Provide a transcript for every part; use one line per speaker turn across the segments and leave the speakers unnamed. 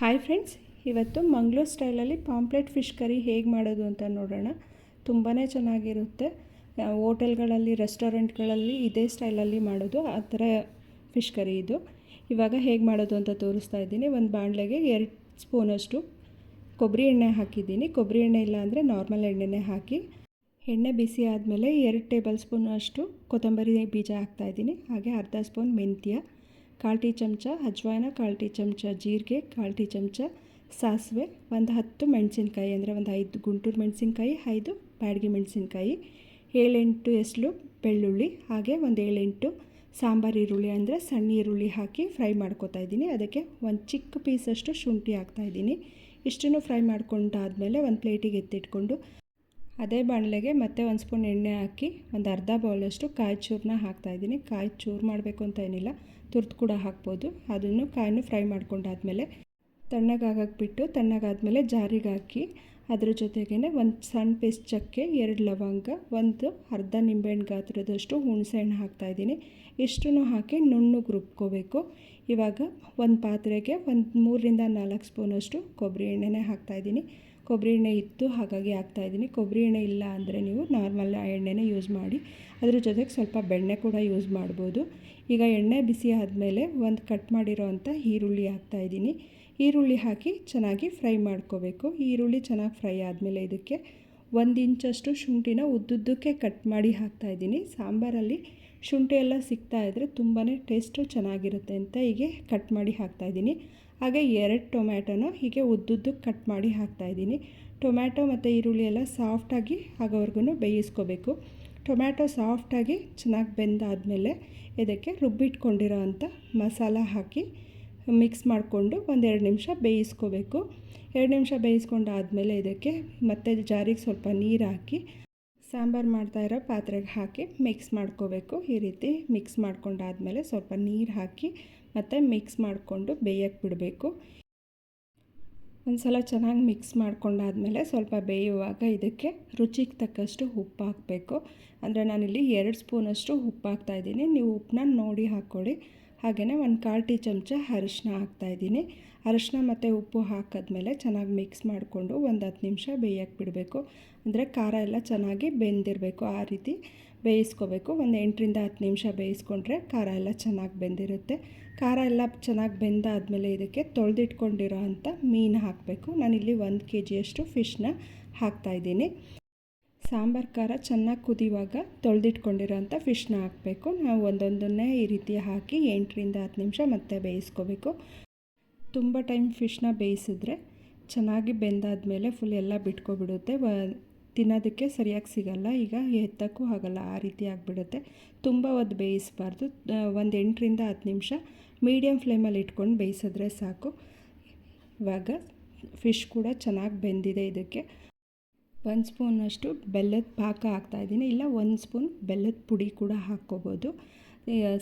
Hi friends, ಇವತ್ತು ಮಂಗಳೂರು ಸ್ಟೈಲಲ್ಲಿ pamphlet fish curry ಹೇಗೆ ಮಾಡೋದು ಅಂತ ನೋಡೋಣ. ತುಂಬಾ ಚೆನ್ನಾಗಿರುತ್ತೆ. ಹೋಟೆಲ್ಗಳಲ್ಲಿ, ರೆಸ್ಟೋರೆಂಟ್ಗಳಲ್ಲಿ ಇದೇ ಸ್ಟೈಲಲ್ಲಿ ಮಾಡೋದು, ಆ ಥರ ಫಿಶ್ ಕರಿ ಇದು. ಇವಾಗ ಹೇಗೆ ಮಾಡೋದು ಅಂತ ತೋರಿಸ್ತಾ ಇದ್ದೀನಿ. ಒಂದು ಬಾಣಲೆಗೆ 2 ಸ್ಪೂನಷ್ಟು ಕೊಬ್ಬರಿ ಎಣ್ಣೆ ಹಾಕಿದ್ದೀನಿ. ಕೊಬ್ಬರಿ ಎಣ್ಣೆ ಇಲ್ಲ ಅಂದರೆ ನಾರ್ಮಲ್ ಎಣ್ಣೆನೇ ಹಾಕಿ. ಎಣ್ಣೆ ಬಿಸಿ ಆದಮೇಲೆ 2 ಟೇಬಲ್ ಸ್ಪೂನಷ್ಟು ಕೊತ್ತಂಬರಿ ಬೀಜ ಹಾಕ್ತಾಯಿದ್ದೀನಿ. ಹಾಗೆ ಅರ್ಧ ಸ್ಪೂನ್ ಮೆಂತ್ಯ, 1/4 ಟೀ ಚಮಚ ಅಜವಾಯಿನ, 1/4 ಟೀ ಚಮಚ ಜೀರಿಗೆ, 1/4 ಟೀ ಚಮಚ ಸಾಸಿವೆ, ಒಂದು 10 ಮೆಣಸಿನ್ಕಾಯಿ ಅಂದರೆ ಒಂದು 5 ಗುಂಟೂರು ಮೆಣಸಿನ್ಕಾಯಿ, 5 ಬ್ಯಾಡಗಿ ಮೆಣಸಿನ್ಕಾಯಿ, 7-8 ಎಸಳು ಬೆಳ್ಳುಳ್ಳಿ, ಹಾಗೆ ಒಂದು 7-8 ಸಾಂಬಾರು ಈರುಳ್ಳಿ ಅಂದರೆ ಸಣ್ಣ ಈರುಳ್ಳಿ ಹಾಕಿ ಫ್ರೈ ಮಾಡ್ಕೊತಾ ಇದ್ದೀನಿ. ಅದಕ್ಕೆ ಒಂದು ಚಿಕ್ಕ ಪೀಸಷ್ಟು ಶುಂಠಿ ಹಾಕ್ತಾಯಿದ್ದೀನಿ. ಇಷ್ಟನ್ನು ಫ್ರೈ ಮಾಡ್ಕೊಂಡಾದಮೇಲೆ ಒಂದು ಪ್ಲೇಟಿಗೆ ಎತ್ತಿಟ್ಕೊಂಡು ಅದೇ ಬಾಣಲೆಗೆ ಮತ್ತೆ 1 ಸ್ಪೂನ್ ಎಣ್ಣೆ ಹಾಕಿ ಒಂದು ಅರ್ಧ ಬೌಲಷ್ಟು ಕಾಯಿ ಚೂರನ್ನ ಹಾಕ್ತಾಯಿದ್ದೀನಿ. ಕಾಯಿ ಚೂರು ಮಾಡಬೇಕು ಅಂತ ಏನಿಲ್ಲ, ತುರ್ದು ಕೂಡ ಹಾಕ್ಬೋದು. ಅದನ್ನು ಕಾಯನ್ನು ಫ್ರೈ ಮಾಡ್ಕೊಂಡಾದಮೇಲೆ ತಣ್ಣಗಾಗಕ್ಕೆ ಬಿಟ್ಟು, ತಣ್ಣಗಾದಮೇಲೆ ಜಾರಿಗೆ ಹಾಕಿ ಅದ್ರ ಜೊತೆಗೇ ಒಂದು ಸಣ್ಣ ಪೀಸ್ ಚಕ್ಕೆ, 2 ಲವಂಗ, ಒಂದು ಅರ್ಧ ನಿಂಬೆಹಣ್ಣು ಗಾತ್ರದಷ್ಟು ಹುಣಸೆಹಣ್ಣು ಹಾಕ್ತಾಯಿದ್ದೀನಿ. ಇಷ್ಟನ್ನು ಹಾಕಿ ನುಣ್ಣಗೆ ರುಬ್ಕೋಬೇಕು. ಇವಾಗ ಒಂದು ಪಾತ್ರೆಗೆ ಒಂದು 3-4 ಸ್ಪೂನಷ್ಟು ಕೊಬ್ಬರಿ ಎಣ್ಣೆನೇ ಹಾಕ್ತಾಯಿದ್ದೀನಿ. ಕೊಬ್ಬರಿ ಎಣ್ಣೆ ಇತ್ತು ಹಾಗಾಗಿ ಹಾಕ್ತಾಯಿದ್ದೀನಿ. ಕೊಬ್ಬರಿ ಎಣ್ಣೆ ಇಲ್ಲ ಅಂದರೆ ನೀವು ನಾರ್ಮಲ್ ಎಣ್ಣೆನೇ ಯೂಸ್ ಮಾಡಿ. ಅದ್ರ ಜೊತೆಗೆ ಸ್ವಲ್ಪ ಬೆಣ್ಣೆ ಕೂಡ ಯೂಸ್ ಮಾಡ್ಬೋದು. ಈಗ ಎಣ್ಣೆ ಬಿಸಿ ಆದಮೇಲೆ ಒಂದು ಕಟ್ ಮಾಡಿರೋ ಅಂಥ ಈರುಳ್ಳಿ ಹಾಕ್ತಾಯಿದ್ದೀನಿ. ಈರುಳ್ಳಿ ಹಾಕಿ ಚೆನ್ನಾಗಿ ಫ್ರೈ ಮಾಡ್ಕೋಬೇಕು. ಈರುಳ್ಳಿ ಚೆನ್ನಾಗಿ ಫ್ರೈ ಆದಮೇಲೆ ಇದಕ್ಕೆ 1 ಇಂಚಷ್ಟು ಶುಂಠಿನ ಉದ್ದುದ್ದಕ್ಕೆ ಕಟ್ ಮಾಡಿ ಹಾಕ್ತಾಯಿದ್ದೀನಿ. ಸಾಂಬಾರಲ್ಲಿ ಶುಂಠಿ ಎಲ್ಲ ಸಿಗ್ತಾಯಿದ್ರೆ ತುಂಬಾ ಟೇಸ್ಟು ಚೆನ್ನಾಗಿರುತ್ತೆ ಅಂತ ಹೀಗೆ ಕಟ್ ಮಾಡಿ ಹಾಕ್ತಾಯಿದ್ದೀನಿ. ಹಾಗೆ 2 ಟೊಮ್ಯಾಟೊನ ಹೀಗೆ ಉದ್ದುದ್ದಕ್ಕೆ ಕಟ್ ಮಾಡಿ ಹಾಕ್ತಾಯಿದ್ದೀನಿ. ಟೊಮ್ಯಾಟೊ ಮತ್ತು ಈರುಳ್ಳಿ ಎಲ್ಲ ಸಾಫ್ಟಾಗಿ ಆಗೋವರೆಗೂ ಬೇಯಿಸ್ಕೋಬೇಕು. ಟೊಮ್ಯಾಟೊ ಸಾಫ್ಟಾಗಿ ಚೆನ್ನಾಗಿ ಬೆಂದಾದಮೇಲೆ ಇದಕ್ಕೆ ರುಬ್ಬಿಟ್ಕೊಂಡಿರೋ ಅಂಥ ಮಸಾಲ ಹಾಕಿ ಮಿಕ್ಸ್ ಮಾಡಿಕೊಂಡು 1-2 ನಿಮಿಷ ಬೇಯಿಸ್ಕೋಬೇಕು. 2 ನಿಮಿಷ ಬೇಯಿಸ್ಕೊಂಡಾದಮೇಲೆ ಇದಕ್ಕೆ ಮತ್ತೆ ಜಾರಿಗೆ ಸ್ವಲ್ಪ ನೀರು ಹಾಕಿ ಸಾಂಬಾರು ಮಾಡ್ತಾಯಿರೋ ಪಾತ್ರೆಗೆ ಹಾಕಿ ಮಿಕ್ಸ್ ಮಾಡ್ಕೋಬೇಕು. ಈ ರೀತಿ ಮಿಕ್ಸ್ ಮಾಡ್ಕೊಂಡಾದಮೇಲೆ ಸ್ವಲ್ಪ ನೀರು ಹಾಕಿ ಮತ್ತು ಮಿಕ್ಸ್ ಮಾಡಿಕೊಂಡು ಬೇಯಕ್ಕೆ ಬಿಡಬೇಕು. ಒಂದು ಸಲ ಚೆನ್ನಾಗಿ ಮಿಕ್ಸ್ ಮಾಡ್ಕೊಂಡಾದಮೇಲೆ ಸ್ವಲ್ಪ ಬೇಯುವಾಗ ಇದಕ್ಕೆ ರುಚಿಗೆ ತಕ್ಕಷ್ಟು ಉಪ್ಪು ಹಾಕಬೇಕು. ಅಂದರೆ ನಾನಿಲ್ಲಿ 2 ಸ್ಪೂನಷ್ಟು ಉಪ್ಪು ಹಾಕ್ತಾಯಿದ್ದೀನಿ. ನೀವು ಉಪ್ಪನ್ನ ನೋಡಿ ಹಾಕ್ಕೊಳ್ಳಿ. ಹಾಗೆಯೇ ಒಂದು 1/4 ಟೀ ಚಮಚ ಅರಿಶಿನ ಹಾಕ್ತಾಯಿದ್ದೀನಿ. ಅರಿಶಿನ ಮತ್ತು ಉಪ್ಪು ಹಾಕಿದ್ಮೇಲೆ ಚೆನ್ನಾಗಿ ಮಿಕ್ಸ್ ಮಾಡಿಕೊಂಡು ಒಂದು 10 ನಿಮಿಷ ಬೇಯಕ್ಕೆ ಬಿಡಬೇಕು. ಅಂದರೆ ಖಾರ ಎಲ್ಲ ಚೆನ್ನಾಗಿ ಬೆಂದಿರಬೇಕು, ಆ ರೀತಿ ಬೇಯಿಸ್ಕೋಬೇಕು. ಒಂದು 8-10 ನಿಮಿಷ ಬೇಯಿಸ್ಕೊಂಡ್ರೆ ಖಾರ ಎಲ್ಲ ಚೆನ್ನಾಗಿ ಬೆಂದಿರುತ್ತೆ. ಖಾರ ಎಲ್ಲ ಚೆನ್ನಾಗಿ ಬೆಂದಾದಮೇಲೆ ಇದಕ್ಕೆ ತೊಳೆದಿಟ್ಕೊಂಡಿರೋ ಅಂಥ ಮೀನು ಹಾಕಬೇಕು. ನಾನಿಲ್ಲಿ 1 kgಯಷ್ಟು ಫಿಶ್ನ ಹಾಕ್ತಾಯಿದ್ದೀನಿ. ಸಾಂಬಾರು ಖಾರ ಚೆನ್ನಾಗಿ ಕುದಿಯುವಾಗ ತೊಳೆದಿಟ್ಕೊಂಡಿರೋ ಅಂಥ ಫಿಶ್ನ ಹಾಕಬೇಕು. ನಾವು ಒಂದೊಂದನ್ನೇ ಈ ರೀತಿ ಹಾಕಿ 8-10 ನಿಮಿಷ ಮತ್ತೆ ಬೇಯಿಸ್ಕೋಬೇಕು. ತುಂಬ ಟೈಮ್ ಫಿಶ್ನ ಬೇಯಿಸಿದ್ರೆ ಚೆನ್ನಾಗಿ ಬೆಂದಾದಮೇಲೆ ಫುಲ್ ಎಲ್ಲ ಬಿಟ್ಕೊಬಿಡುತ್ತೆ, ತಿನ್ನೋದಕ್ಕೆ ಸರಿಯಾಗಿ ಸಿಗಲ್ಲ, ಈಗ ಎತ್ತಕ್ಕೂ ಆಗಲ್ಲ, ಆ ರೀತಿ ಆಗಿಬಿಡುತ್ತೆ. ತುಂಬ ಹೊತ್ತು ಬೇಯಿಸಬಾರ್ದು. ಒಂದು 8-10 ನಿಮಿಷ ಮೀಡಿಯಮ್ ಫ್ಲೇಮಲ್ಲಿ ಇಟ್ಕೊಂಡು ಬೇಯಿಸಿದ್ರೆ ಸಾಕು. ಇವಾಗ ಫಿಶ್ ಕೂಡ ಚೆನ್ನಾಗಿ ಬೆಂದಿದೆ. ಇದಕ್ಕೆ 1 ಸ್ಪೂನಷ್ಟು ಬೆಲ್ಲದ ಪಾಕ ಹಾಕ್ತಾಯಿದ್ದೀನಿ, ಇಲ್ಲ 1 ಸ್ಪೂನ್ ಬೆಲ್ಲದ ಪುಡಿ ಕೂಡ ಹಾಕ್ಕೋಬೋದು.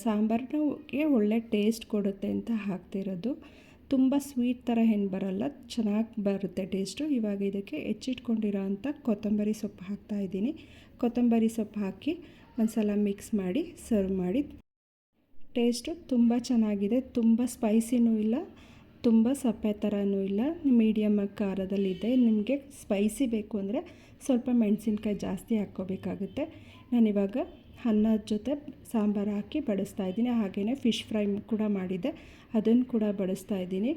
ಸಾಂಬಾರಿಗೆ ಒಳ್ಳೆ ಟೇಸ್ಟ್ ಕೊಡುತ್ತೆ ಅಂತ ಹಾಕ್ತಿರೋದು. ತುಂಬ ಸ್ವೀಟ್ ಥರ ಏನು ಬರಲ್ಲ, ಚೆನ್ನಾಗಿ ಬರುತ್ತೆ ಟೇಸ್ಟು. ಇವಾಗ ಇದಕ್ಕೆ ಹೆಚ್ಚಿಟ್ಕೊಂಡಿರೋ ಅಂಥ ಕೊತ್ತಂಬರಿ ಸೊಪ್ಪು ಹಾಕ್ತಾಯಿದ್ದೀನಿ. ಕೊತ್ತಂಬರಿ ಸೊಪ್ಪು ಹಾಕಿ ಒಂದು ಸಲ ಮಿಕ್ಸ್ ಮಾಡಿ ಸರ್ವ್ ಮಾಡಿ. ಟೇಸ್ಟು ತುಂಬ ಚೆನ್ನಾಗಿದೆ. ತುಂಬ ಸ್ಪೈಸಿನೂ ಇಲ್ಲ, ತುಂಬ ಸಪ್ಪೆ ಥರನೂ ಇಲ್ಲ, ಮೀಡಿಯಮ್ ಖಾರದಲ್ಲಿದೆ. ನಿಮಗೆ ಸ್ಪೈಸಿ ಬೇಕು ಅಂದರೆ ಸ್ವಲ್ಪ ಮೆಣಸಿನ್ಕಾಯಿ ಜಾಸ್ತಿ ಹಾಕ್ಕೋಬೇಕಾಗುತ್ತೆ. ನಾನಿವಾಗ ಅನ್ನದ ಜೊತೆ ಸಾಂಬಾರು ಹಾಕಿ ಬಡಿಸ್ತಾ ಇದ್ದೀನಿ. ಹಾಗೆಯೇ ಫಿಶ್ ಫ್ರೈ ಕೂಡ ಮಾಡಿದ್ದೆ, ಅದನ್ನು ಕೂಡ ಬಡಿಸ್ತಾ ಇದ್ದೀನಿ.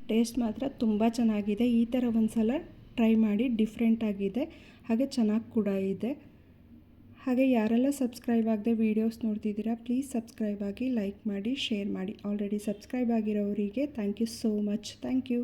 ಟೇಸ್ಟ್ ಮಾತ್ರ ತುಂಬ ಚೆನ್ನಾಗಿದೆ. ಈ ಥರ ಒಂದು ಸಲ ಟ್ರೈ ಮಾಡಿ, ಡಿಫ್ರೆಂಟಾಗಿದೆ, ಹಾಗೆ ಚೆನ್ನಾಗಿ ಕೂಡ ಇದೆ. ಹಾಗೆ ಯಾರೆಲ್ಲ ಸಬ್ಸ್ಕ್ರೈಬ್ ಆಗದೆ ವೀಡಿಯೋಸ್ ನೋಡ್ತಿದ್ದೀರಾ, ಪ್ಲೀಸ್ ಸಬ್ಸ್ಕ್ರೈಬ್ ಆಗಿ, ಲೈಕ್ ಮಾಡಿ, ಶೇರ್ ಮಾಡಿ. ಆಲ್ರೆಡಿ ಸಬ್ಸ್ಕ್ರೈಬ್ ಆಗಿರೋರಿಗೆ thank you so much. Thank you.